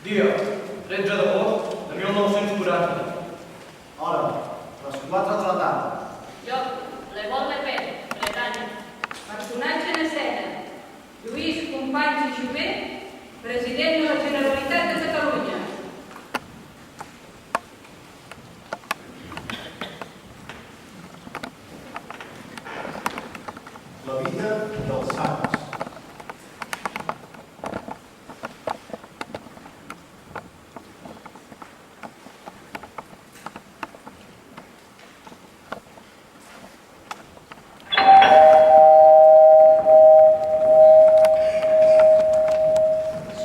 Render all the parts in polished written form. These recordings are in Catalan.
Dia 13 d'agost de 1940. Hora, les 4 de la tarda. Lloc, Levol Le Pen, Bretanya. Personatge en escena, Lluís Companys i Jové, president de la Generalitat de Catalunya. La vida dels sants.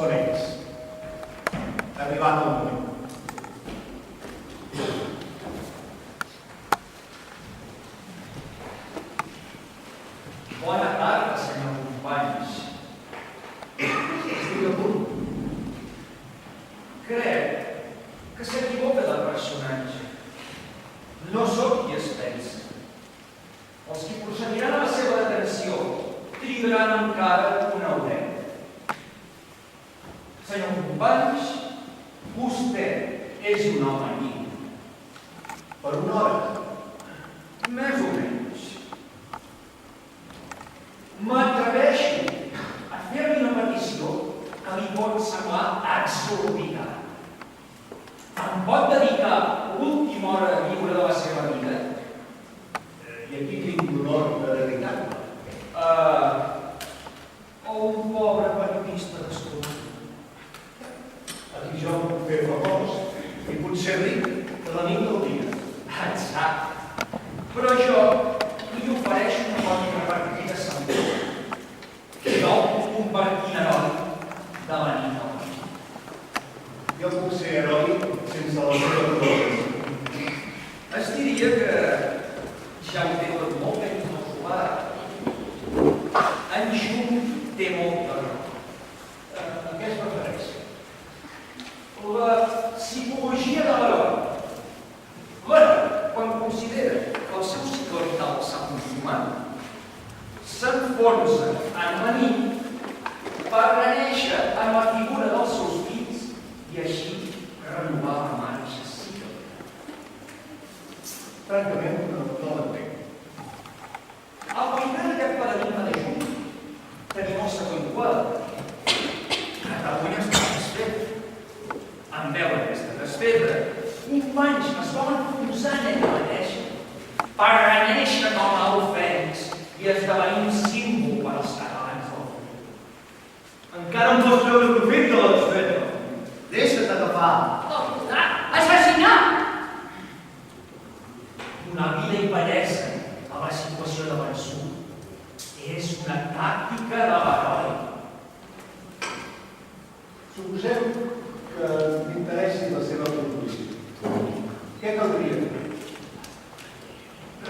Són ells. Ha arribat el moment. Bona tarda, senyor Companys. Estic a punt. Crec que s'equivoca de personatge. No sóc qui es pensa. Els qui procediran a la seva detenció trigaran encara una horeta. Senyor Companys, vostè és un home lliure. Per una hora. Més o menys. M'atreveixo a fer-li una petició que li pot semblar exorbitant. Em pot dedicar l'última hora lliure de la seva vida I aquí tinc l'honor de dedicar-me. a un pobre periodista d'estudi. Aquí jo em puc fer famós i potser ric de la nit del dia. Exacte. Però jo li ofereixo una bona partida semblant. Jo el puc convertir en heroi de la nit del dia. Jo puc ser heroi sense la seva dolor. Es diria que ja ho té tot molt ben calculat. En Jung té molta raó. A què es refereix? La psicologia de l'heroi. L'heroi, quan considera que el seu cicle vital s'ha consumat, s'enfonsa en la nit per reneixer en la figura dels seus fills i així renovar la marxa cíclica. Francament, no l'entenc. Al primer d'aquest paradigma de Jung tenim el següent quadre. Catalunya està desfeta. En veure aquesta desfeta, companys es volen posar en ella mateixa per reneixer com a el fènix i esdevenir un símbol per als catalans del futur. Encara em vols treure profit de la desfeta. Deixa't agafar. Torturar, assassinar! Donar vida i bellesa a la situació de vençut és una tàctica de l'heroi. Suposem que m'interessi la seva proposició. Què caldria fer?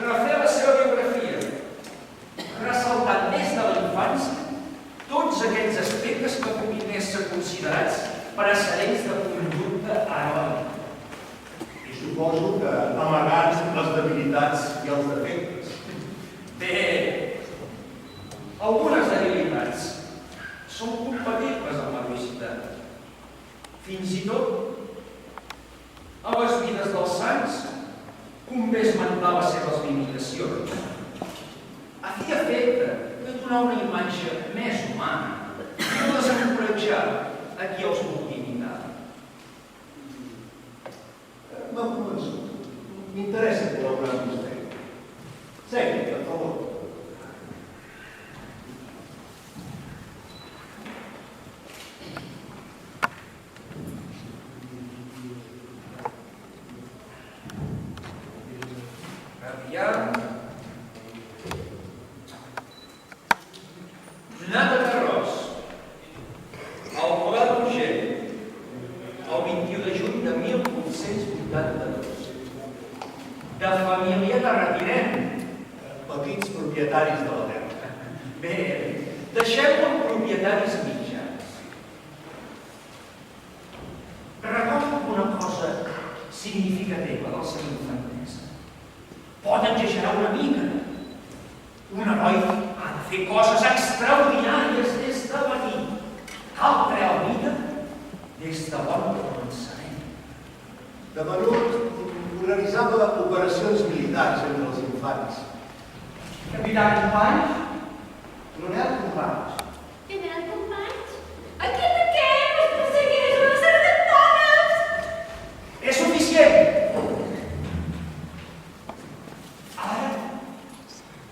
Refer la seva biografia, ressaltant des de la infància tots aquells aspectes que puguin ser considerats precedents de conducta heroica. I suposo que amagant les debilitats i els defectes. Bé, algunes debilitats són compatibles amb l'heroïcitat. Fins i tot a les vides dels sants convé esmentar les seves limitacions. A fi efecte de donar una imatge més humana i no desencoratjar a qui els vulgui imitar. M'ha convençut. M'interessa col·laborar amb vostè. Segui, per favor. Aviam. Nat a Carròs, al Pla d'Urgell, el 21 de juny de 1882. De família terratinent. Petits propietaris de la terra. Bé, deixem-ho en propietaris mitjans. Recordo una cosa significativa del seu infantesa. Pot exagerar una mica. Un heroi ha de fer coses extraordinàries des de petit. Cal crear el mite des de bon començament. De menut organitzava operacions militars entre els infants. Capità Companys? Coronel Companys. General Companys? Aquest de què? Els persegueix una sèrie de dones! És suficient! Ara,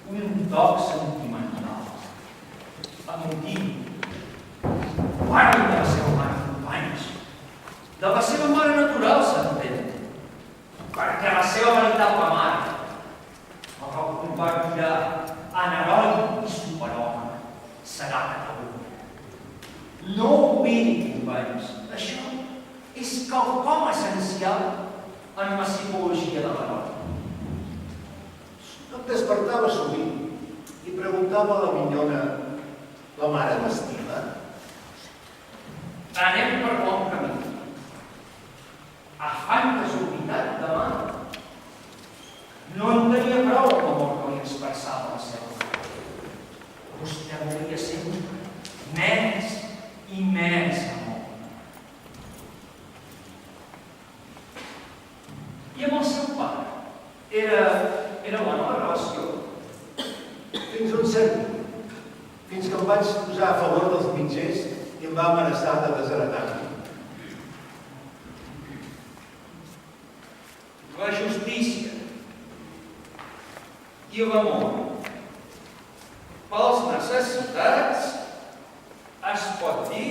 un toc sentimental, emotiu, guarda de la seva mare Companys, de la seva mare natural, s'entén, perquè la seva veritable mare, el que el convertirà en heroi i superhome, serà Catalunya. No ho oblidi, companys, això és quelcom essencial en la psicologia de l'heroi. Em despertava sovint i preguntava a la minyona: la mare m'estima? Anem per bon camí. Afany desorbitat de mà. No en tenia prou amb l'amor que li expressava la seva mare. Vostè volia ser més i més amor. I amb el seu pare? Era bona la relació? Fins un cert punt. Fins que em vaig posar a favor dels mitgers i em va amenaçar de desheretar-me. La justícia i l'amor pels necessitats es pot dir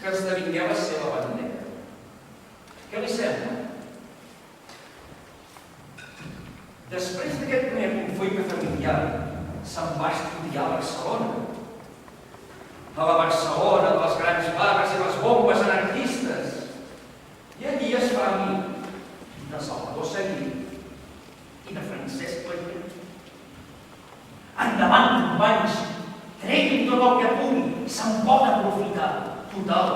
que esdevingué la seva bandera. Què li sembla? Després d'aquest primer conflicte familiar, se'n va estudiar a Barcelona. A la Barcelona de les grans vagues i les bombes anarquistes. I allí es fa amic de Salvador Seguí i de Francesc Leclerc. Endavant, companys! Treguin tot el que pugui, se'n pot aprofitar. Total,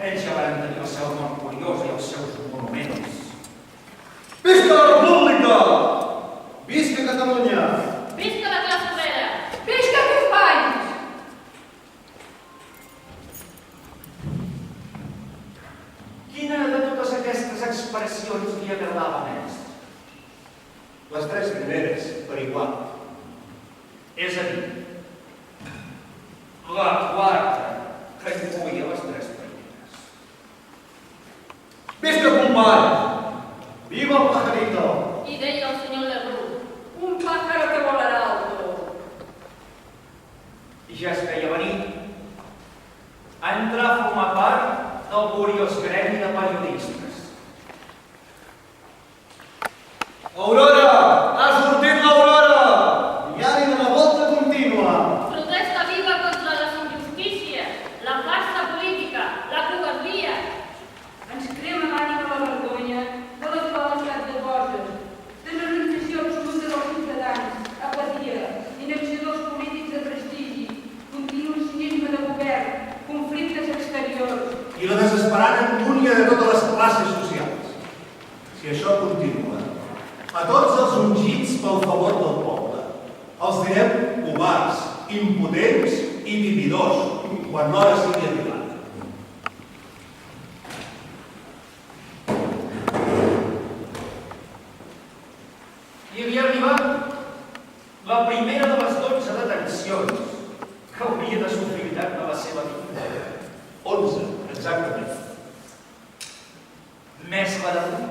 ells ja van tenir el seu món curiós i els seus monuments. Visca la República! Visca Catalunya! Visca la classe obrera! Visca Companys! Quina de totes aquestes expressions li agradava més? Les tres primeres, per igual. És a dir, la quarta, que incloïa les tres primeres. Visca Companys! Viva el pajarito! I deia el senyor Lerroux, un pájaro que volará alto. I ja es feia venir. Entrar a formar part del curiós gremi de periodistes. Aurora! Ha sortit l'Aurora! Diari de la volta contínua! Protesta viva contra les injustícies, la farsa política, la covardia. Ens crema l'ànima la vergonya de les falsitats de coses, desorientació absoluta dels ciutadans, apatia, inacció dels polítics de prestigi, continu cinisme de govern, conflictes exteriors. I la desesperant angúnia de totes les classes socials. Si això continua, a tots els ungits pel favor del poble, els direm covards, impotents i vividors, quan l'hora sigui arribada. I havia arribat la primera de les 12 detencions que hauria de sofrir al llarg de la seva vida. 11, exactament. Més la d'avui.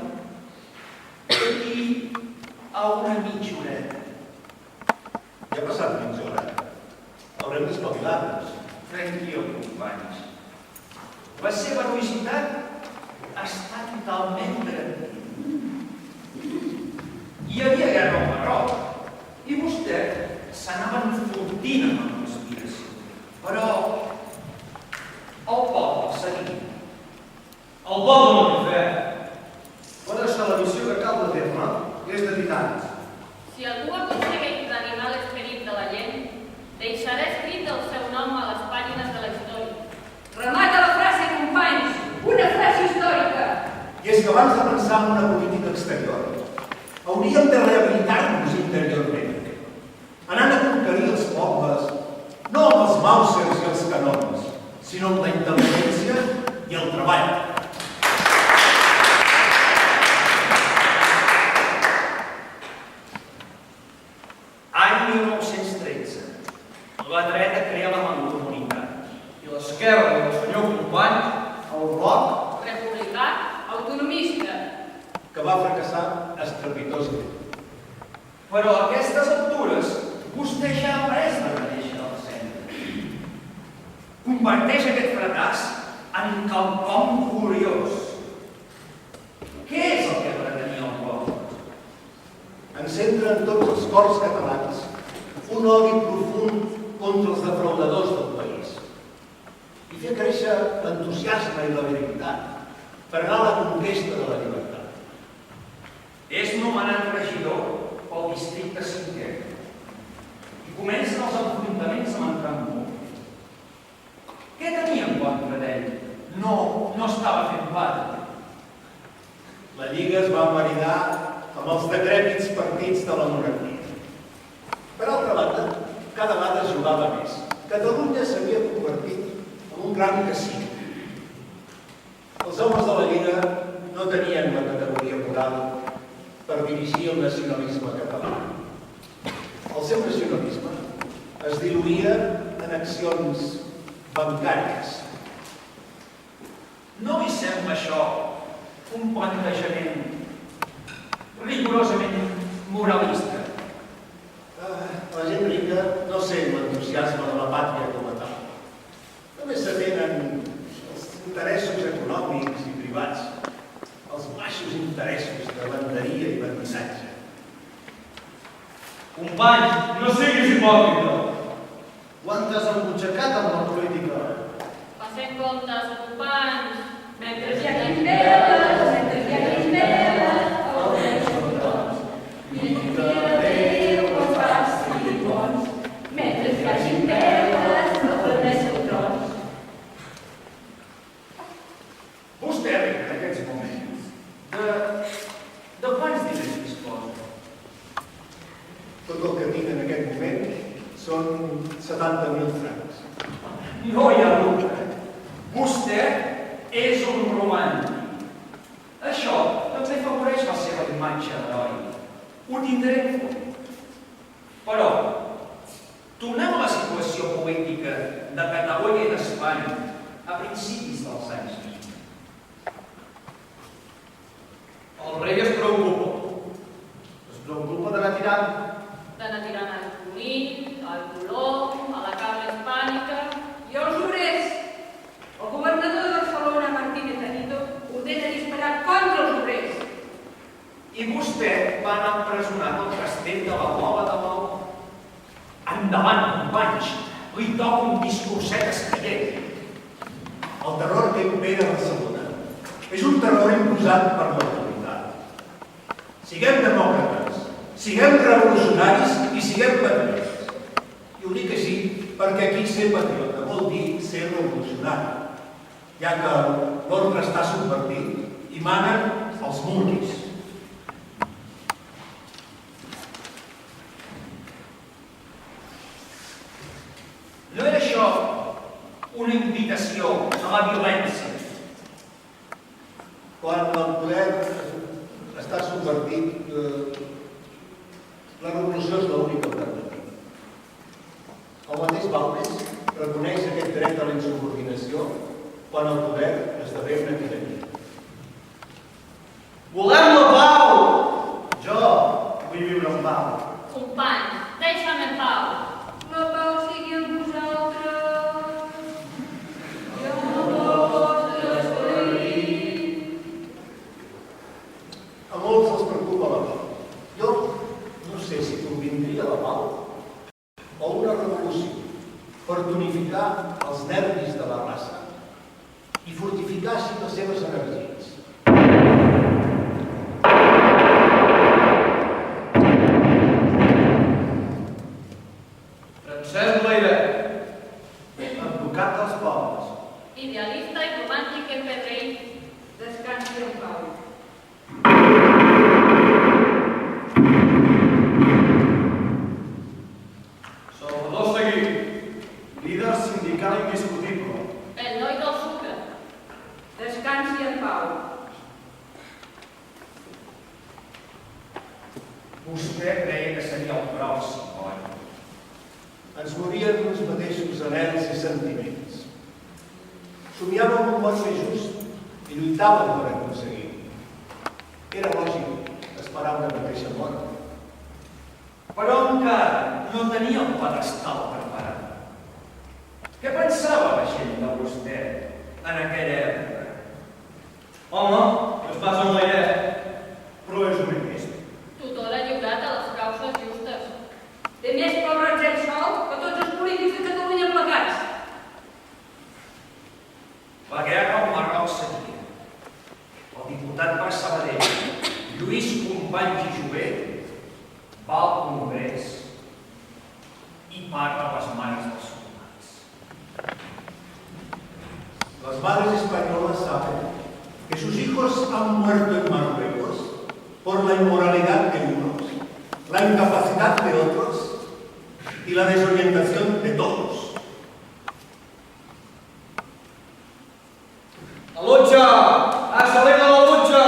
D'aquí a una mitja horeta. Ja ha passat mitja hora. Haurem d'espavilar-nos. Tranquil, companys. La seva heroïcitat està totalment garantida. Hi havia guerra al Marroc i vostè s'anava enfortint amb la conspiració. Però el poble seguia. El poble no té fe. Però això, la missió que cal de terme és de titans. Si algú aconsegueix reanimar l'esperit de la gent, deixarà escrit el seu nom a les pàgines de la història. Remata la frase, companys! Una frase històrica! I és que abans de pensar en una política exterior, hauríem de rehabilitar-nos interiorment, anant a conquerir els pobles, no amb els Mausers i els canons, sinó amb la intel·ligència i el treball. treball. Any 1913. La dreta crea la Mancomunitat. I l'esquerra del senyor company, el bloc, Republicà, autonomista. Que va fracassar estrepitosament. Però a aquestes altures vostè ja ha après la renéixer del centre. Converteix aquest fracàs en quelcom curiós. Què és el que pretenia el poble? Encentra en tots els cors catalans un odi profund contra els defraudadors del país i fer créixer l'entusiasme i la virilitat per anar a la conquesta de la llibertat. És nomenat regidor pel districte 5è i comencen els enfrontaments amb en Trampó. Què tenia en contra d'ell? No estava fent part. La Lliga es va maridar amb els decrèpits partits de la monarquia. Per altra banda, cada vegada es jugava més. Catalunya s'havia convertit en un gran casino. Els homes de la Lliga no tenien la categoria moral per dirigir el nacionalisme català. El seu nacionalisme es diluïa en accions bancàries. No li sembla això un plantejament rigorosament moralista? La gent rica no sent l'entusiasme de la pàtria com a tal. Només s'atenen els interessos econòmics i privats, els baixos interessos de banderia i bandissatge. company, no siguis hipòcrita. Quantes han butxacat amb la política? Passem comptes, companys. Mentre hi hagi veles, mentre hi hagi veles, el deixo tots. I que Déu els faci bons. Mentre hi hagi veles, el deixo tots. Vostè, en aquests moments, de quants diners disposa? Tot el que tinc en aquest moment són 70.000 francs. No hi ha dubte. Vostè és un romàntic. Això també afavoreix la seva imatge d'heroi. Ho tindré en compte. Però, tornem a la situació política de Catalunya i d'Espanya a principis dels anys 20. El rei es preocupa. Es preocupa d'anar tirant. D'anar tirant al Conill, al Colom, a la cabra hispànica i als obrers. El governador de Barcelona, Martínez Anito, ordena disparar contra els obrers. I vostè va anar empresonat al castell de la Mola de Maó. Endavant, companys, li toca un discurset escaient. El terror que impera a Barcelona és un terror imposat per l'autoritat. Siguem demòcrates, siguem revolucionaris i siguem patriotes. I ho dic així perquè aquí ser patriota vol dir ser revolucionari, ja que l'ordre està subvertit i manen els murris. No era això una invitació a la violència? Quan el poder està subvertit, la revolució és l'única alternativa. El mateix Balmes reconeix aquest dret a la insubordinació quan el poder esdevé una tirania. Volem la pau! Jo vull viure en pau. Companys, deixa'm en pau. La pau sigui amb vosaltres. Jo no pots destruir. A molts els preocupa la pau. Jo no sé si convindria la pau o una revolució per tonificar els nervis de la raça i fortificar així les seves energies. Francesc Layret, advocat dels pobres. Idealista i romàntic empedrell. Descansi en pau. Salvador Seguí, líder sindical indiscutible. El noi del sucre. ens movien els mateixos anhels i sentiments. Somiàvem un món més just i lluitàvem per aconseguir-ho. Era lògic esperar una mateixa mort. Però encara no tenia un pedestal preparat. Què pensava la gent de vostè en aquella època? Home, es basa en la idea, però és un egoista. Tothom ha lliurat a les causes justes. Té més pel Ratzell sol que tots els polítics de Catalunya plegats. La guerra al Marroc seguia. El diputat per Sabadell, Lluís Companys i Jové, va al Congrés y parla las manos de los humanos. Las madres españolas saben que sus hijos han muerto en Marruecos por la inmoralidad de unos, la incapacidad de otros y la desorientación de todos. La lucha! ¡Ha salido la lucha!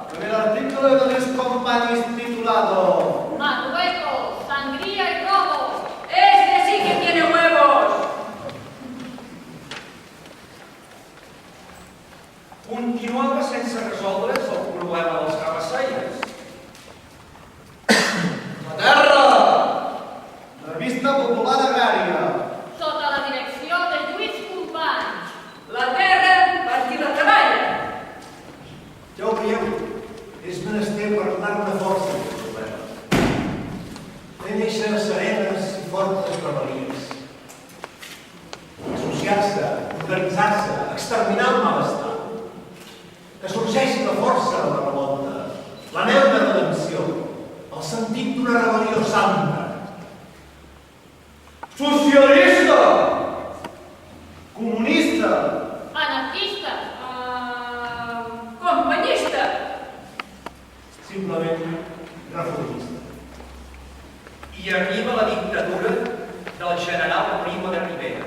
Con el artículo de los compañeros titulado Marruecos, sangría y robo. Este sí que tiene huevos. Continuava sense resoldre's el problema dels cabassaires. La Terra! Revista Popular Agrària. Sota la direcció de Lluís Companys. La terra per qui la treballa. Ja ho veieu, és menester parlar-ne força del problema. Fer néixer serenes i fortes rebel·lies. Associar-se, organitzar-se, exterminar el malestar. Que sorgeixi la força de la revolta, l'anhel de redempció, el sentit d'una rebel·lió santa. Socialista! Comunista! Anarquista. Companyista. Simplement reformista. I arriba la dictadura del general Primo de Rivera.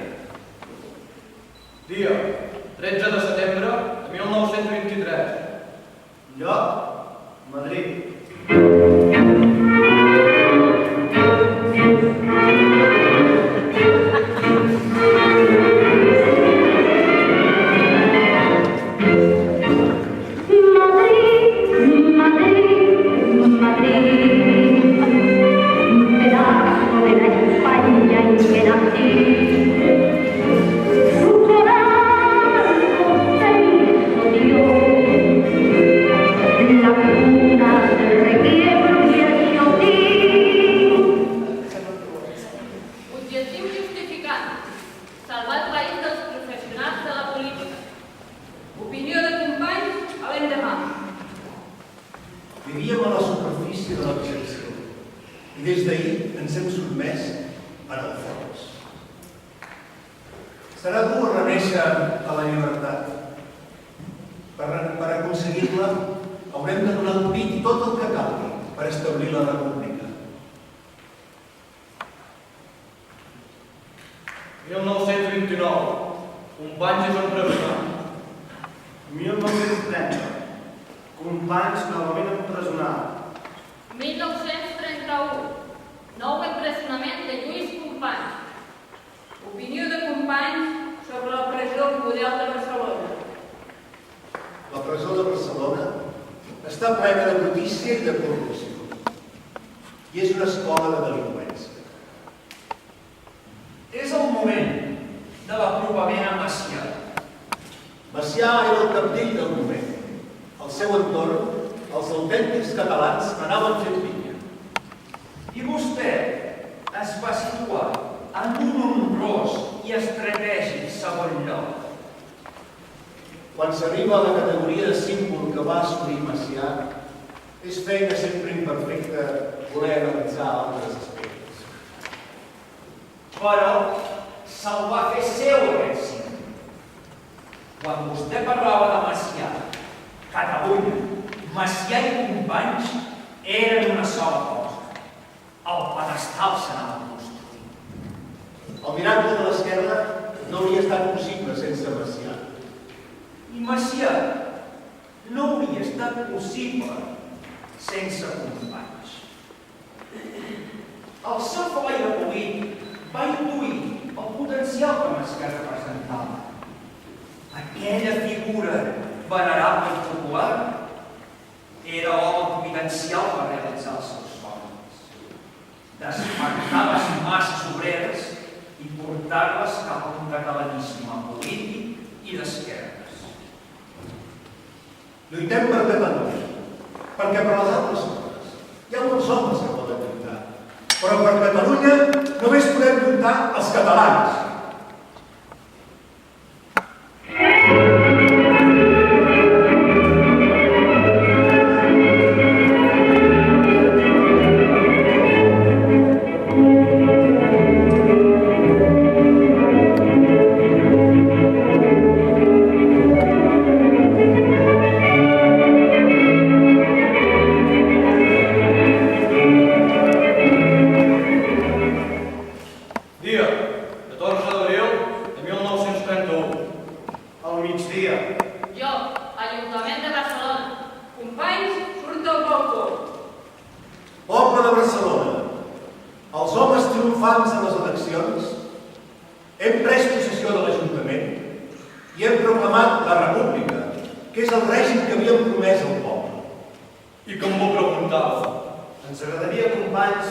Dia 13 de setembre de 1923. Lloc, Madrid. Objectiu justificat. Salvar el país dels professionals de la política. Opinió de Companys a l'endemà. Vivíem a la superfície de l'excepció i des d'ahir ens hem sotmès en el fons. Serà dur renéixer a la llibertat. Per aconseguir-la haurem de donar un pit tot el que calgui per establir la república. 1929. Companys és empresonat. 1930. Companys novament empresonat. 1931. Nou empresonament de Lluís Companys. Opinió de Companys sobre la presó model de Barcelona. La presó de Barcelona està plena de brutícia i de corrupció. I és una escola de delinqüència. És el moment de l'apropament a Macià. Macià era el cabdell del moment. Al seu entorn, els autèntics catalans anaven fent pinya. I vostè es va situar en un honrós i estratègic segon lloc. Quan s'arriba a la categoria de símbol que va assolir Macià, és feina sempre imperfecta voler analitzar altres aspectes. Però se'l va fer seu aquest símbol. Quan vostè parlava de Macià, Catalunya, Macià i Companys eren una sola cosa. El pedestal s'anava construint. El miracle de l'esquerra no hauria estat possible sense Macià. I Macià no hauria estat possible sense Companys. El seu flaire polític va intuir el potencial que Masquer representava. Aquella figura venerable i popular era l'home providencial per realitzar els seus somnis. Despertar les masses obreres i portar-les cap a un catalanisme polític i d'esquerres. Lluitem per Catalunya, perquè per les altres coses hi ha molts homes que poden lluitar, però per Catalunya només podem lluitar els catalans. Dia, 14 d'abril de 1931. Al migdia. Jo, Ajuntament de Barcelona. Companys, surt del balcó. Poble de Barcelona, els homes triomfants de les eleccions, hem pres possessió de l'Ajuntament i hem proclamat la República, que és el règim que havíem promès al poble. I com m'ho preguntava? Ens agradaria, companys,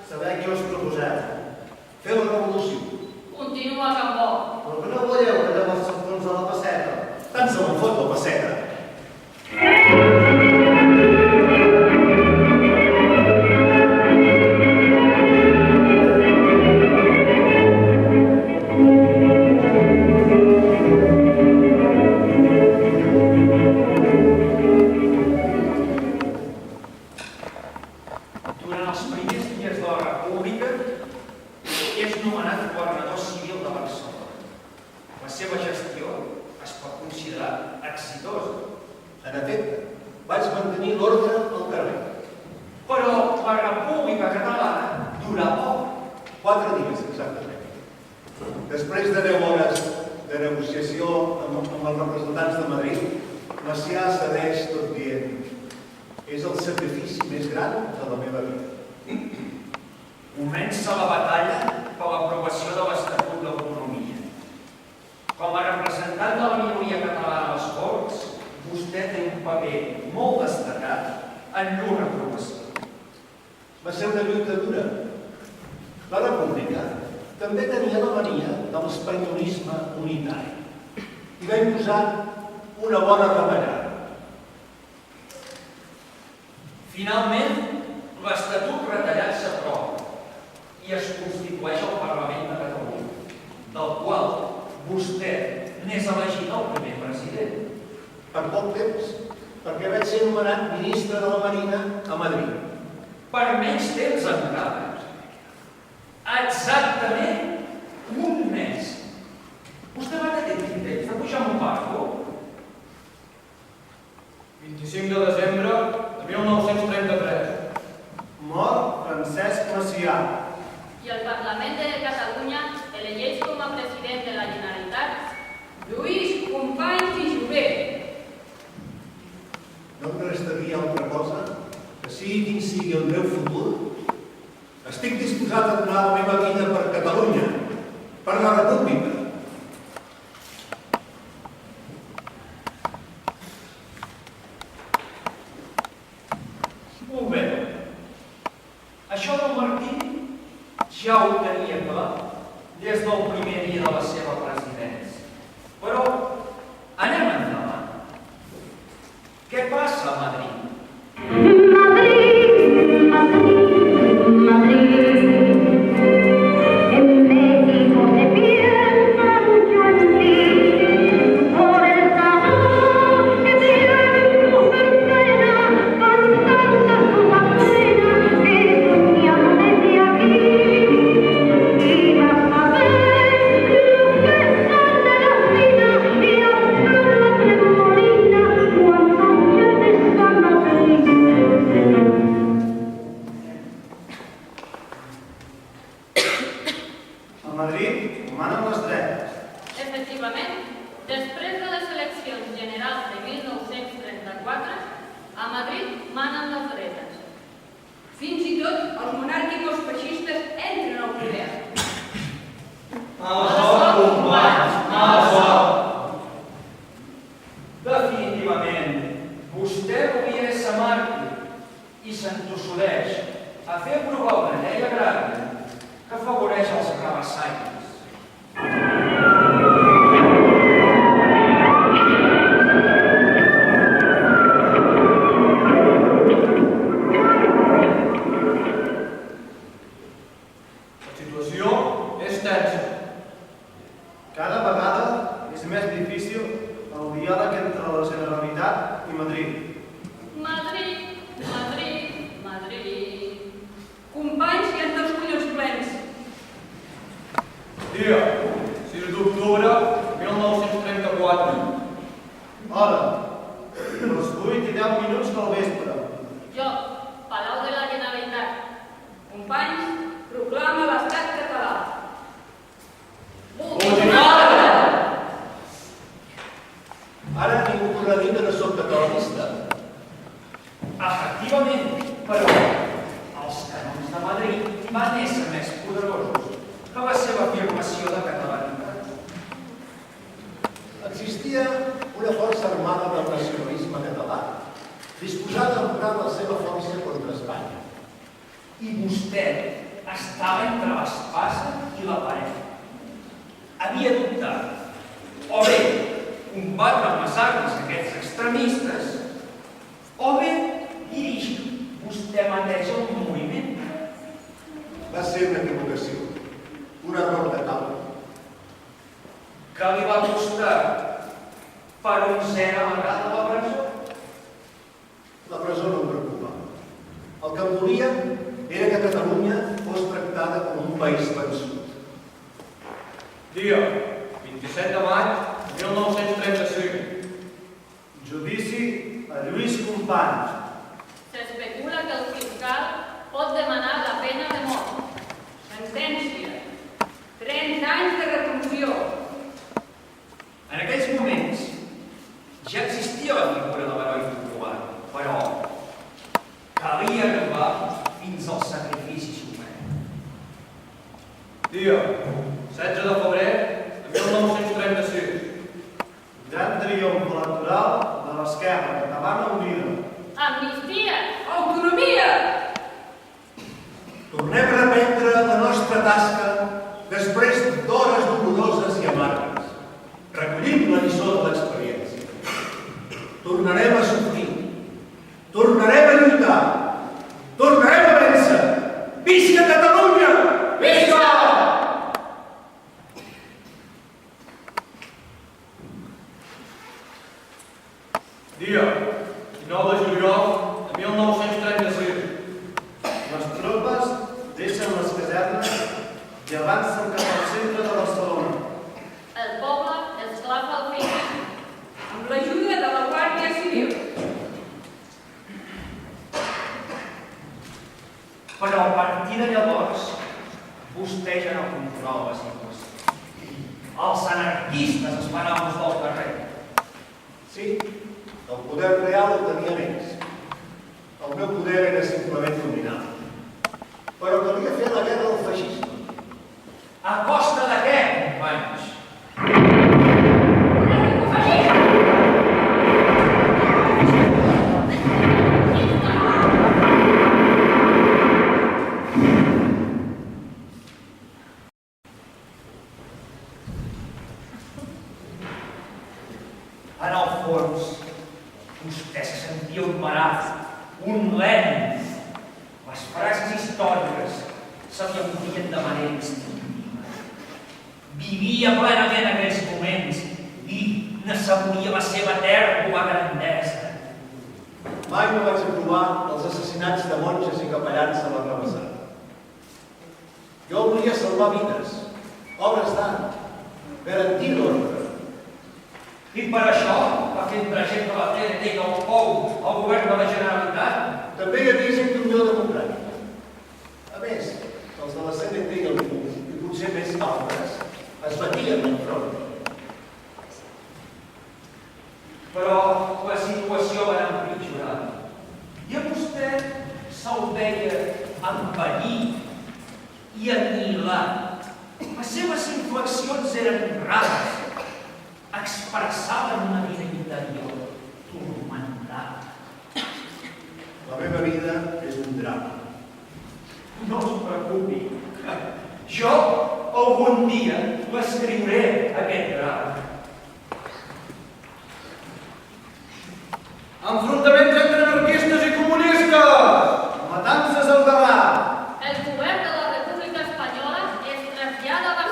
saber què us proposeu. Fer la revolució. Continua Cambó. Però que no voleu que anem als sectors de la passeta. Tant se me'n fot la passeta. Durant els primers dies de la República és nomenat governador civil de Barcelona. La seva gestió es pot considerar exitosa. En efecte, vaig mantenir l'ordre al carrer. Però la República Catalana dura poc. 4 dies, exactament. Després de 10 hores de negociació amb els representants de Madrid, Macià cedeix tot dient: és el sacrifici més gran de la meva vida. Comença la batalla per l'aprovació de l'Estatut d'Autonomia. Com a representant de la minoria catalana a les Corts, vostè té un paper molt destacat en llur aprovació. Va ser una lluita dura. La República també tenia la mania de l'espanyolisme unitari i va imposar una bona retallada. Finalment, l'Estatut retallat s'aprova i es constitueix el Parlament de Catalunya, del qual vostè n'és elegit el primer president. Per poc temps, perquè vaig ser nomenat ministre de la Marina a Madrid. Per menys temps encara. Exactament un mes. Vostè va tenir quin temps de pujar un barco? 25 de desembre de 1933. Mor Francesc Macià. I el Parlament de Catalunya elegeix com a president de la Generalitat Lluís Companys i Jové. No em restaria altra cosa que sigui quin sigui el meu futur. Estic disposat a donar la meva vida per Catalunya, per la República. Molt bé. Això del Martí ja ho tenia clar des del primer dia de la seva presidència. Però anem endavant. Què passa a Madrid? Madrid, Madrid, Madrid. En México se piensa mucho en ti, por el sabor que tiempo me pena, cantando cosas buenas que soñamos desde aquí. Y vas a ver lo que sale de la vida y hasta la tremolina cuando llegues a Madrid. A Madrid manen les dretes. Efectivament, després de les eleccions generals de 1934, a Madrid manen les dretes. Fins i tot els monàrquicos feixistes entren al poder. és tensa. Cada vegada és més difícil el diàleg entre la Generalitat i Madrid. Madrid, Madrid, Madrid. Companys, que han dels collons plens. Dia, 6 d'octubre 1934. Hora, les 8 i 10 minuts del vespre. Jo, Palau de la Generalitat. Companys, proclama l'estat català. Ara ningú podrà dir que no soc catalanista. Efectivament, però els canons de Madrid van ésser més poderosos que la seva afirmació de catalanitat. Existia una força armada del nacionalisme català, disposada a emprar la seva força contra Espanya. I vostè estava entre l'espasa i la paret. Havia d'optar o bé combatre amb les armes aquests extremistes o bé dirigir vostè mateix el moviment. Va ser una equivocació, un error de càlcul. Que li va costar per 11a vegada a la presó? La presó no em preocupa. El que em volia era que Catalunya fos tractada com un país vençut. Dia, 27 de maig 1935. Judici a Lluís Companys. S'especula que el fiscal pot demanar la pena de mort. Sentència. 30 anys de reclusió. En aquells moments ja existia la figura de l'heroi popular, però calia arribar fins al sacrifici suprem. Dia, 16 de febrer de 1936. Gran triomf electoral de l'esquerra catalana unida. Amnistia. Autonomia. Tornem a reprendre la nostra tasca després d'hores doloroses i amargues. Recollim la lliçó de l'experiència. Tornarem a sofrir. Tornarem a lluitar. Tornarem a vèncer. Visca Catalunya! Visca! Dia, 19 de juliol de 1936. Les tropes deixen les casernes i avancen cap al centre de Barcelona. El poble esclafa el fill. Amb l'ajuda de la Guàrdia Civil. Però a partir de llavors, vostè ja no controla la situació. Els anarquistes es fan amos del carrer. Sí, el poder real el tenien ells. El meu poder era simplement dominar. Però calia fer la guerra del feixisme. A costa de què, companys? En el fons, vostè se sentia un marat, un lent. Les frases històriques se li acudien de manera instintiva. Vivia plenament aquells moments i n'assavoria la seva tèrbola grandesa. Mai no vaig aprovar els assassinats de monges i capellans a la Rebassada. Jo volia salvar vides, obres d'art, garantir l'ordre. I per això va fer entrar gent de la TNT i del POU al govern de la Generalitat. També hi havia gent d'Unió Democràtica. A més, els de la CNT i el PUC, i potser més altres, es batien enfront. Però la situació va anar empitjorant. I a vostè se'l veia envellir i anihilat. Les seves inflexions eren rares. Expressaven una vida interior turmentada. La meva vida és un drama. No es preocupi. Jo algun dia l'escriuré, aquest drama. Enfrontaments entre anarquistes i comunistes! Matances al Garraf. El govern de la República Espanyola es trasllada a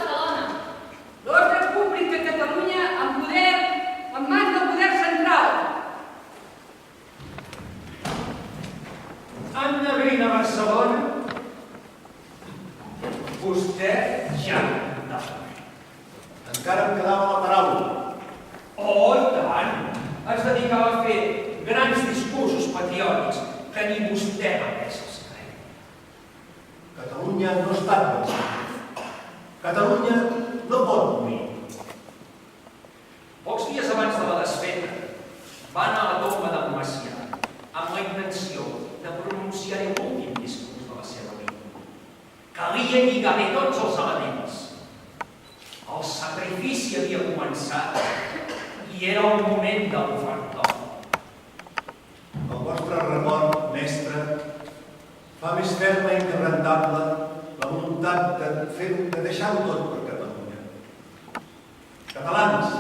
ja comptava. Encara em quedava la paraula. Oh, i tant! Es dedicava a fer grans discursos patriòtics que ni vostè mateix els creu. Catalunya no ha estat vencida. Catalunya no pot morir. Pocs dies abans de la desfeta, va anar a la tomba de Macià amb la intenció de pronunciar l'últim discurs de la seva vida. Calia lligar bé tots els elements. El sacrifici havia començat i era el moment de l'ofertó. El vostre record, mestre, fa més ferma i inquebrantable la voluntat de deixar-ho tot per Catalunya. Catalans,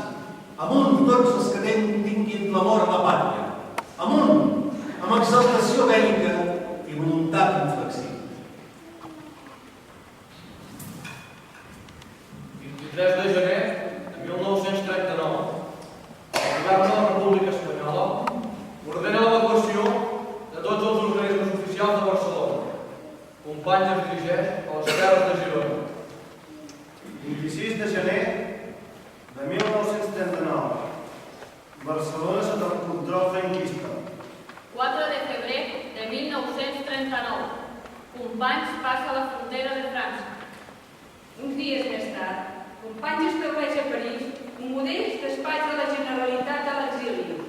amunt tots els que tinguin l'amor a la pàtria. Amunt, amb exaltació bèl·lica i voluntat inflexible. 23 de gener de 1939, el govern de la República Espanyola ordena l'evacuació de tots els organismes oficials de Barcelona. Companys es dirigeix a les terres de Girona. 26 de gener de 1939, Barcelona sota el control franquista. 4 de febrer de 1939, Companys passa la frontera de França. Uns dies més tard, Companys estableix a París un modest despatx de la Generalitat a l'exili.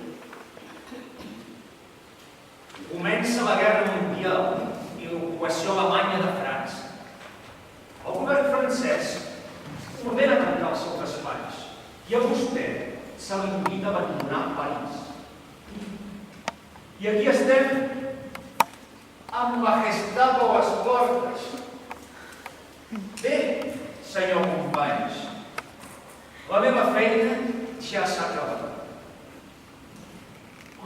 Comença la Guerra Mundial i l'ocupació alemanya de França. El govern francès ordena tancar el seu despatx i a vostè se li invita a abandonar París. I aquí estem amb la Gestapo a les portes. Bé, senyor Companys, la meva feina ja s'ha acabat.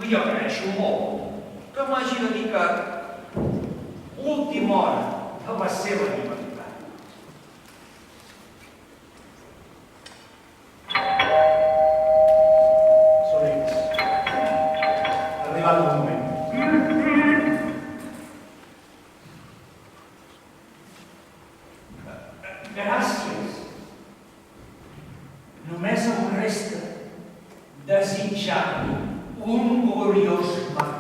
Li agraeixo molt que m'hagi dedicat l'última hora de la seva llibertat. Són ells. Ha arribat el moment. Gràcies. Només em resta desitjar-li un gloriós martí.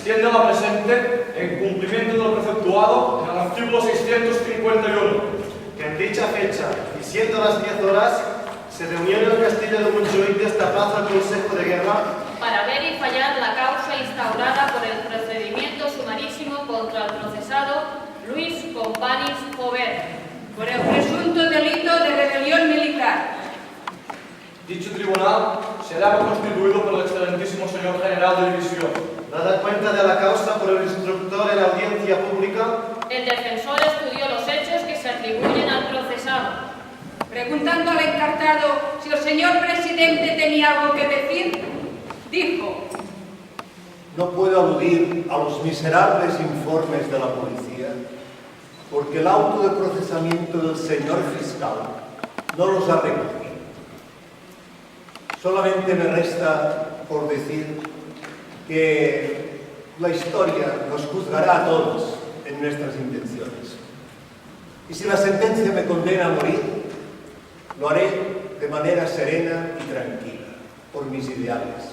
extiende la presente en cumplimiento de lo preceptuado en el artículo 651. Que en dicha fecha, y siendo las 10 horas, se reunió en el castillo de Montjuïc de esta plaza el Consejo de Guerra para ver y fallar la causa instaurada por el procedimiento sumarísimo contra el procesado Companys Jover, por el presunto delito de rebelión militar. Dicho tribunal será constituido por el excelentísimo señor general de división. Dada cuenta de la causa por el instructor en audiencia pública, el defensor estudió los hechos que se atribuyen al procesado. Preguntando al encartado si el señor presidente tenía algo que decir, dijo: No puedo aludir a los miserables informes de la policía porque el auto de procesamiento del señor fiscal no los ha recogido. Solamente me resta por decir que la historia nos juzgará a todos en nuestras intenciones. Y si la sentencia me condena a morir, lo haré de manera serena y tranquila, por mis ideales,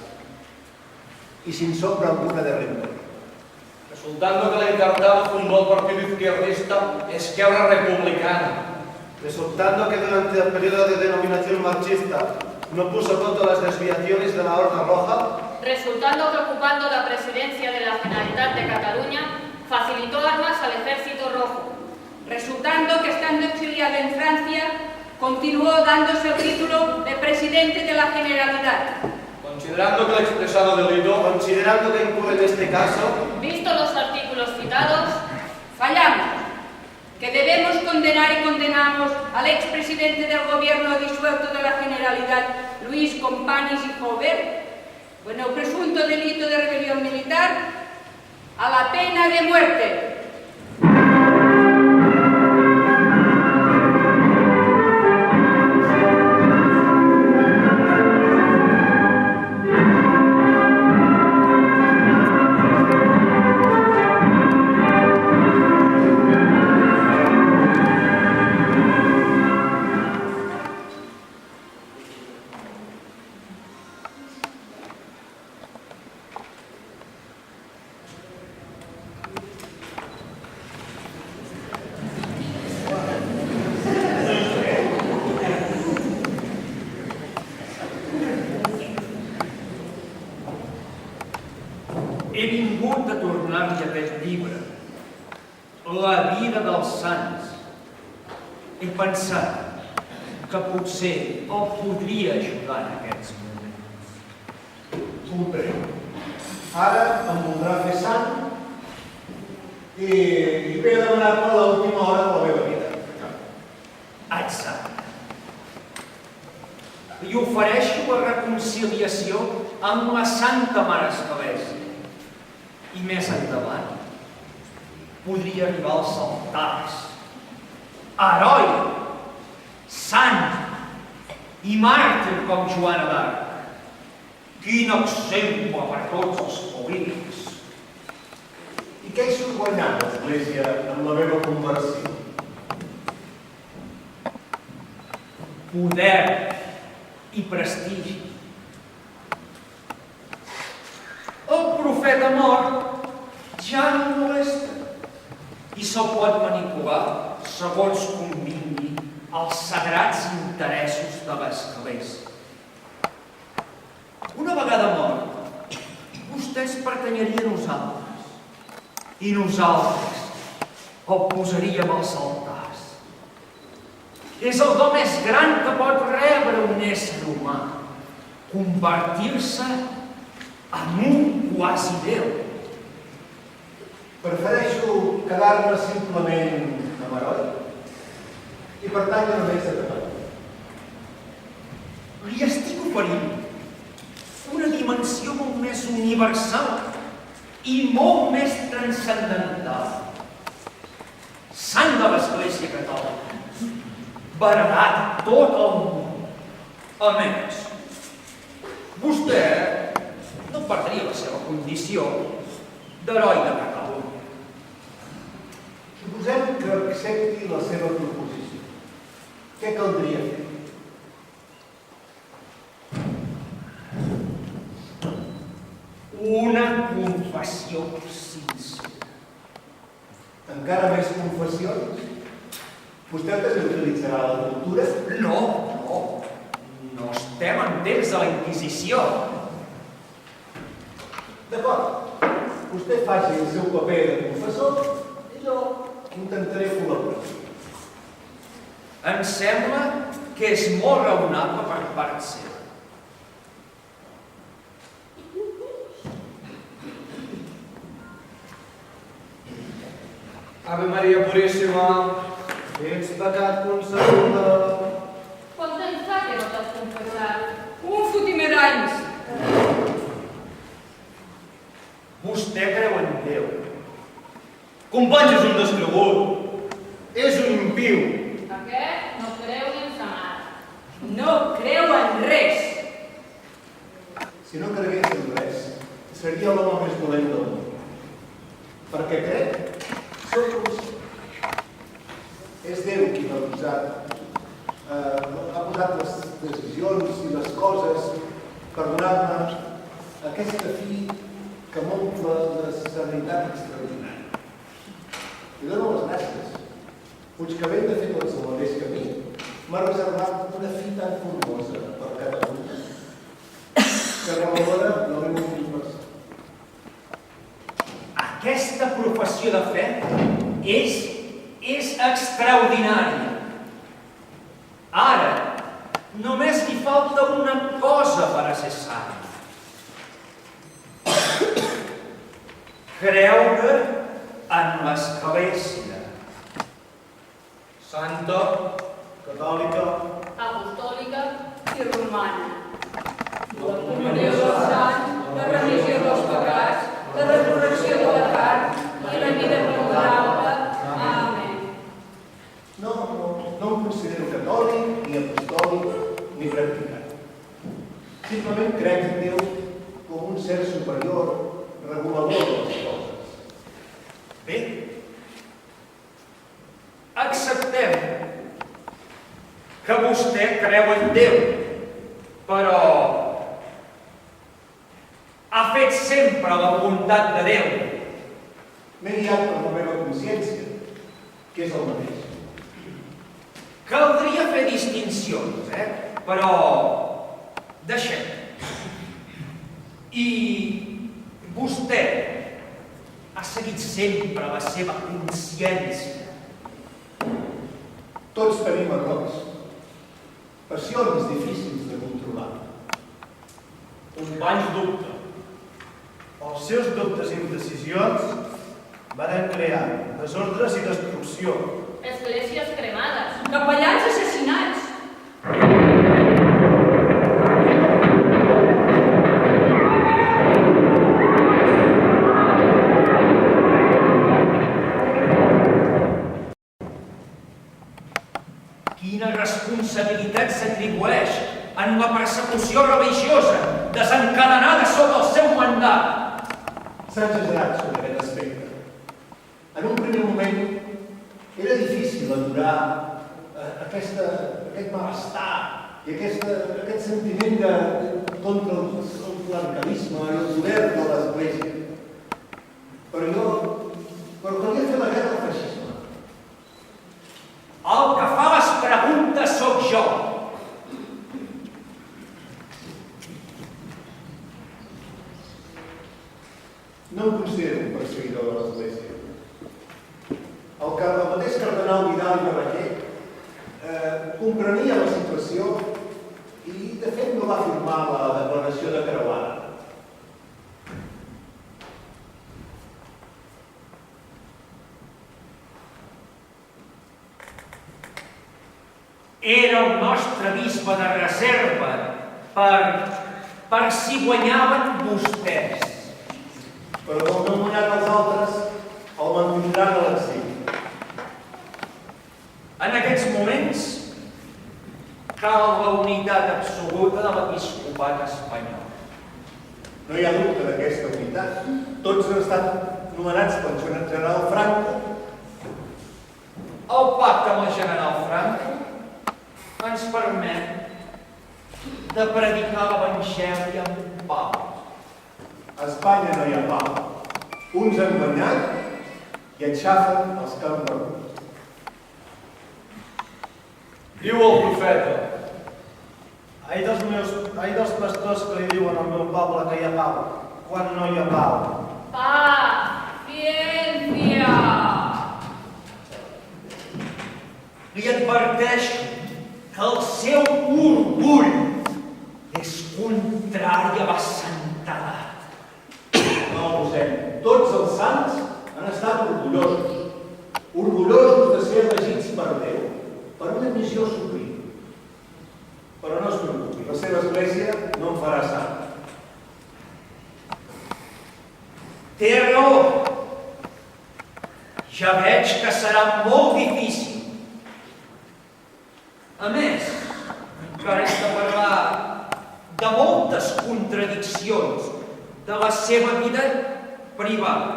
y sin sombra alguna de rencor. Resultando que el encartado fundó el partido izquierdista Esquerra Republicana. resultando que durante el periodo de denominación marxista no puso coto a las desviaciones de la Horda Roja, resultando que ocupando la presidencia de la Generalitat de Cataluña facilitó armas al Ejército Rojo, resultando que estando exiliado en Francia continuó dándose el título de presidente de la Generalidad. Considerando que el expresado delito, considerando que incurre en este caso, visto los artículos citados, Fallamos, que debemos condenar y condenamos al expresidente del gobierno disuelto de la Generalidad, Luis Companys y Jover, con el presunto delito de rebelión militar, a la pena de muerte. He vingut a tornar-li aquest llibre, La vida dels sants. He pensat que potser el podria ajudar en aquests moments. Comprèn. Ara em voldrà fer sant i ve a demanar-me l'última hora de la meva vida. Exacte. Li ofereixo la reconciliació amb la Santa Mare Església. I més endavant podria arribar als altars. Heroi, sant i màrtir com Joana d'Arc. Quin exemple per tots els polítics. I què hi surt guanyant l'Església amb la meva conversió? Poder i prestigi. El profeta mort ja no molesta i se'l pot manipular segons convingui els sagrats interessos de l'Església. Una vegada mort, vostè es pertanyeria a nosaltres i nosaltres el posaríem als altars. És el do més gran que pot rebre un ésser humà, convertir-se en un quasi Déu. Prefereixo quedar-me simplement amb heroi i pertànyer només a Catalunya. Li estic oferint una dimensió molt més universal i molt més transcendental. Sant de l'Església Catòlica, venerat a tot el món. A més, vostè no perdria la seva condició d'heroi de Catalunya. Suposem que accepti la seva proposició. Què caldria fer? Una confessió sincera. Encara més confessions? Vostè també utilitzarà la tortura? No estem en temps de la Inquisició. D'acord. Vostè faci el seu paper de confessor i jo intentaré col·laborar. Em sembla que és molt raonable per part seva. Ave Maria Puríssima, ets pecat concebuda. Quant temps fa que no t'has confessat? Un fotimer d'anys. Vostè creu en Déu. Company és un descregut, és un impiu. Aquest no creu ni en sa mare. No creu en res. Si no cregués en res, seria l'home més dolent del món. Perquè crec, és Déu qui m'ha posat, ha posat les decisions i les coses per donar-me aquesta fi que m'omple de serenitat extraordinària. I dono les gràcies. Puigcabell, de fet, el mateix camí, m'ha reservat una fi tan formosa per Catalunya que revalora la meva humilitat. Aquesta professió de fe és extraordinària. Ara, només li falta una cosa per a ser sant. Creure en l'Església. Santa, catòlica, Apostòlica, I romana. La comunió dels sants, la remissió dels pecats, la resurrecció de la carn i la vida perdurable. Amén. No em considero catòlic, ni apostòlic, ni practicant. Simplement crec en Déu com un ser superior, regulador de les coses. Bé, acceptem que vostè creu en Déu, però ha fet sempre la voluntat de Déu. M'he guiat per la meva consciència, que és el mateix. Caldria fer distincions, però deixem. I vostè ha seguit sempre la seva consciència. Tots tenim errors, passions difícils de controlar. companys dubte. Els seus dubtes i indecisions van crear desordres i destrucció. Esglésies cremades. Capellans assassinats. Quina responsabilitat s'atribueix en la persecució religiosa desencadenada sota el seu mandat? S'ha exagerat sobre aquest aspecte. En un primer moment era difícil aturar aquest malestar i aquest sentiment contra el clericalisme i el poder de l'Església. Però calia fer la guerra al feixisme. El que fa les preguntes sóc jo. No em considero un perseguidor de l'Església. El mateix cardenal Vidal i Barraquer comprenia la situació i, de fet, no va firmar la declaració de creuada. Era el nostre bisbe de reserva per si guanyaven vostès. Però com no han guanyat els altres, el mantindran a l'exili. En aquests moments cal la unitat absoluta de l'episcopat espanyol. No hi ha dubte d'aquesta unitat. Tots han estat nomenats pel general Franco. El pacte amb el general Franco ens permet de predicar l'Evangeli amb pau. A Espanya no hi ha pau. Uns han guanyat i enxafen els que han perdut. Diu el profeta: ai dels pastors que li diuen al meu poble que hi ha pau, quan no hi ha pau. Paz, ciencia. li adverteixo que el seu orgull és contrari a la santedat. No, mossèn, tots els sants han estat orgullosos de ser elegits per Déu, per una missió suprema. Però no es preocupi, la seva església no em farà sant. Té raó. Ja veig que serà molt difícil. A més, encara hem de parlar de moltes contradiccions de la seva vida privada.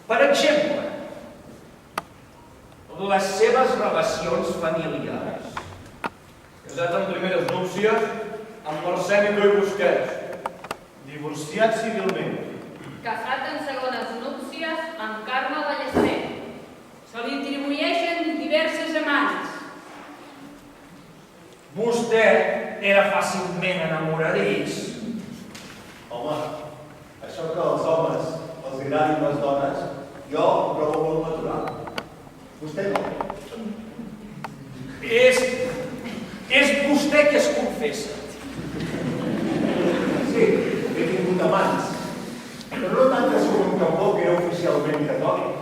Per exemple, les seves relacions familiars. Casat en primeres núpcies amb Mercè Micó i Busquets. Divorciat civilment. Casat en segones núpcies amb Carme Ballester. Se li atribueixen diverses amants. Vostè era fàcilment enamoradiç. Home, això que als homes els agradin les dones, jo ho trobo molt natural. Vostè no. És vostè qui es confessa. Sí, he tingut amants, però no tantes com un Cambó, que era oficialment catòlic.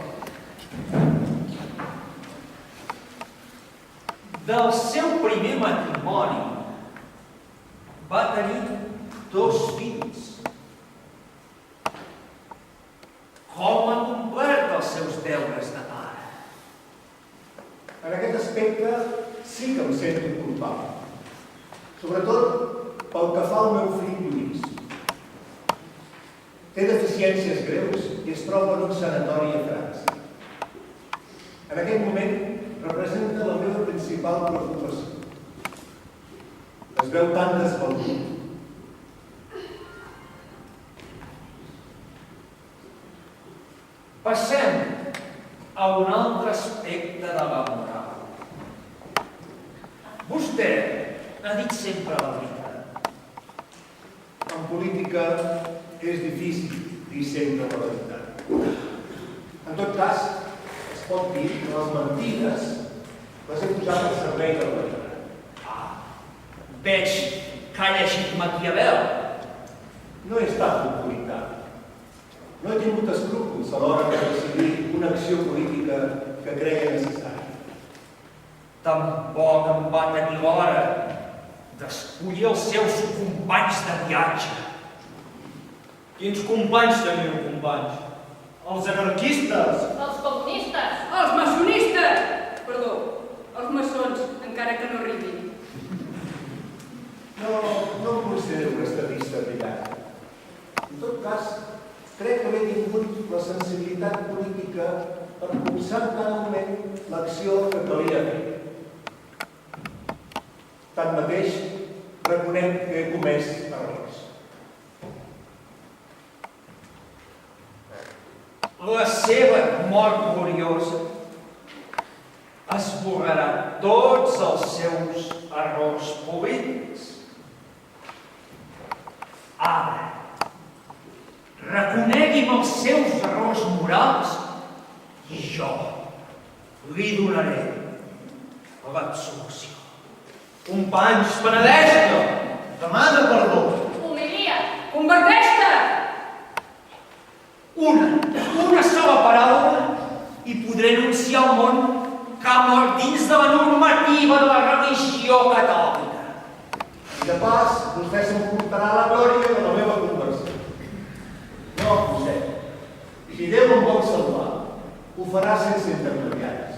Del seu primer matrimoni va tenir 2 fills. Com ha complert els seus deures de pare? En aquest aspecte sí que em sento culpable. Sobretot pel que fa al meu fill Lluís. Té deficiències greus i es troba en un sanatori a França. En aquest moment representa la meva principal preocupació. Es veu tan desvalgut. Passem a un altre aspecte de la moral. Vostè ha dit sempre la veritat. En política és difícil dir sempre la veritat. En tot cas, es pot dir que les mentides les he posat al servei de la veritat. Veig que ha llegit Maquiavel. No he estat un purità. No he tingut escrúpols a l'hora de decidir una acció política que creia necessària. Tampoc em va tenir l'hora d'escollir els seus companys de viatge. Quins companys teniu, companys? Els anarquistes. Els comunistes. Els maçonistes! Perdó, els maçons, encara que no arribin. No em considero un estadista brillant. En tot cas, crec que he tingut la sensibilitat política per impulsar en cada moment l'acció que calia fer. Tanmateix, reconec que he comès errors. La seva mort gloriosa esborrarà tots els seus errors polítics. Ara, reconegui'm els seus errors morals i jo li donaré l'absolució. Companys, penedeix-te! Demana perdó. Humilia. Converteix-te! Una sola paraula i podré anunciar al món que ha mort dins de la normativa de la religió catòlica. I de pas, vostè s'emportarà la glòria de la meva conversió. No, vostè. Si Déu em vol salvar, ho farà sense intermediaris.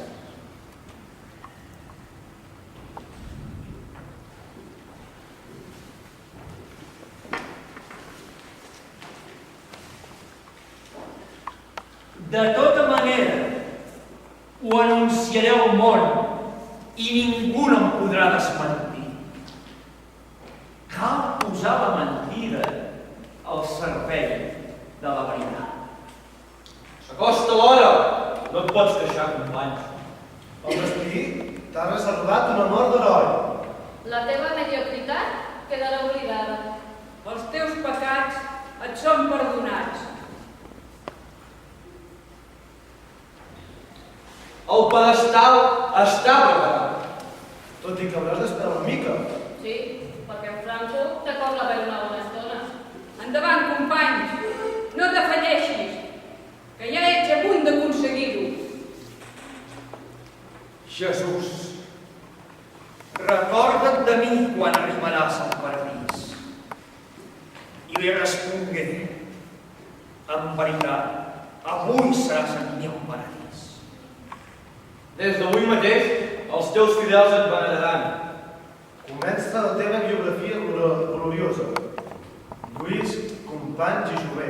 De tota manera, ho anunciaré al món i ningú no em podrà desmentir. Cal posar la mentida al servei de la veritat. S'acosta l'hora! No et pots queixar, companys. El destí t'ha reservat una mort d'heroi. La teva mediocritat quedarà oblidada. Els teus pecats et són perdonats. El pedestal està preparat. Tot i que hauràs d'esperar una mica. Sí, perquè en Franco t'acord la veu una bona estona. Endavant, companys, no defalleixis, que ja ets a punt d'aconseguir-ho. Jesús, recorda't de mi quan arribaràs al paradís. I li respongué, en veritat, avui seràs amb mi al paradís. Des d'avui mateix, els teus fidels et veneraran. Comença la teva biografia gloriosa. Lluís Companys i Jové.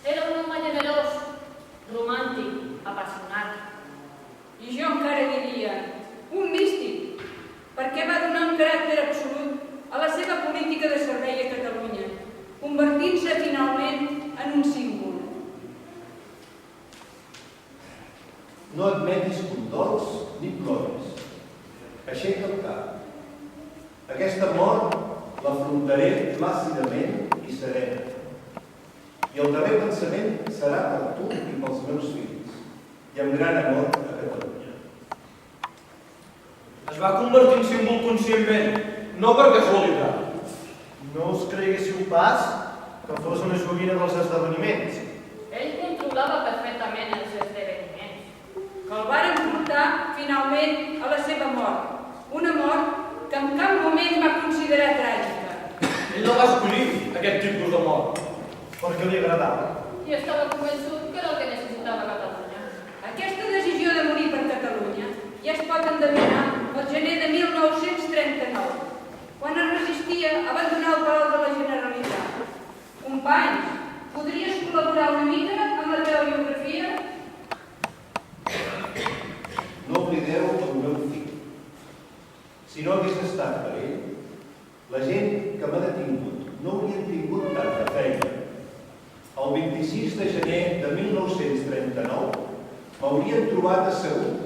Era un home generós, romàntic, apassionat. I jo encara diria, un místic, perquè va donar un caràcter absolut a la seva política de servei a Catalunya, convertint-se finalment en un símbol. No admetis condols ni ploris. Aixeca el cap. Aquesta mort l'afrontaré plàcidament i serena. I el darrer pensament serà per tu i pels meus fills, i amb gran amor a Catalunya. Es va convertir en símbol conscientment, no per casualitat. No us creguéssiu pas que fos una joguina dels esdeveniments. Ell controlava perfectament els esdeveniments. Que el varen portar finalment a la seva mort. Una mort que en cap moment va considerar tràgica. Ell no va escollir aquest tipus de mort. Perquè li agradava. I estava convençut que era el que necessitava Catalunya. Aquesta decisió de morir per Catalunya ja es pot endevinar el gener de 1939, quan es resistia a abandonar el Palau de la Generalitat. Companys, podries col·laborar una mica amb la teva biografia? No oblideu el meu fill. Si no hagués estat per ell, la gent que m'ha detingut no haurien tingut tanta feina. El 26 de gener de 1939 m'haurien trobat assegut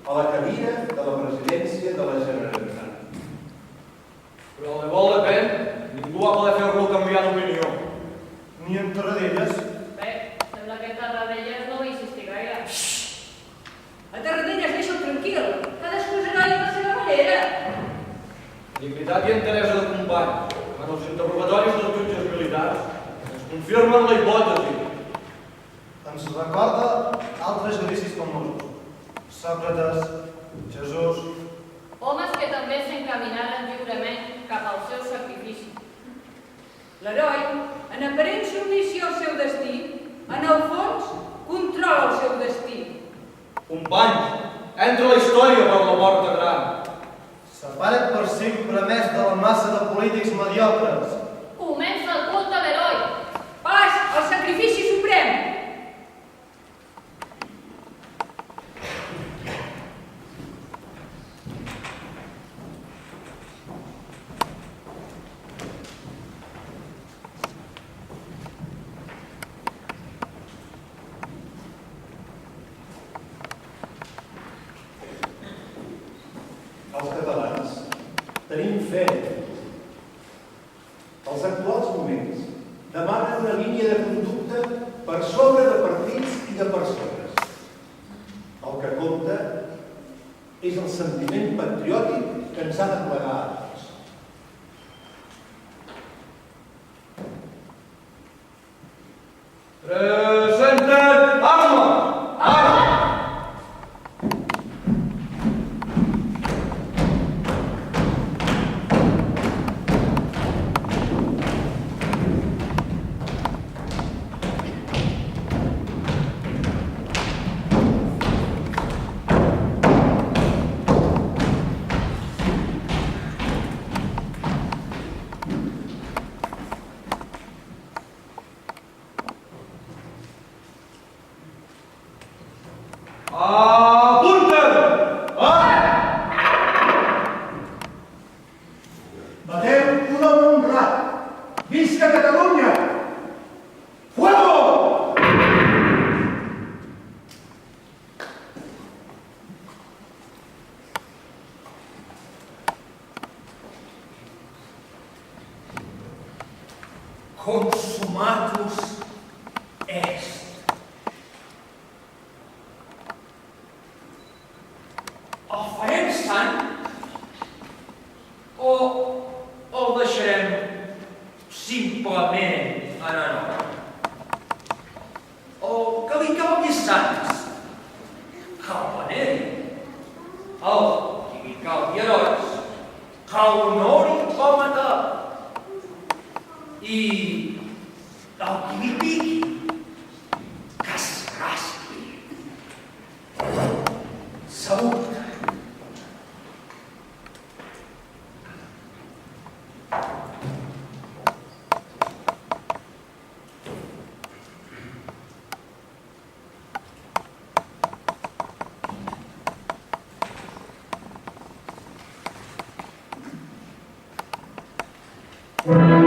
a la cadira de la presidència de la Generalitat. Però al de vol de pen, ningú va poder fer-lo canviar d'opinió. Ni en Tarradellas. Bé, sembla que Tarradellas no va insistir gaire. A Tarradellas deixa'l tranquil, cadascú és heroi a la seva manera. Dignitat i interès de company, en els interrogatoris dels jutges militars, ens confirmen la hipòtesi. Ens recorda altres judicis famosos. Sòcrates, Jesús. Homes que també s'encaminaren lliurement cap al seu sacrifici. L'heroi, en aparent submissió al seu destí, en el fons, controla el seu destí. Companys, entra a la història per la porta gran. Separa't per sempre més de la massa de polítics mediocres. Comença el culte a l'heroi. Pas al sacrifici suprem! Els catalans tenim fe. Els actuals moments demanen una línia de conducta per sobre de partits i de persones. El que compta és el sentiment patriòtic que ens ha de plegar a tots. Presenten armes! Armes! Apunten! Bateu un home honrat! Visca Catalunya! Fuego! Consumatus est. El farem sant? O el deixarem simplement en honor? O que li calgui sants? Cal veneri. El qui li calgui herois, cal honori o matar. I el qui li piqui, que es raspi. Salut. Thank you.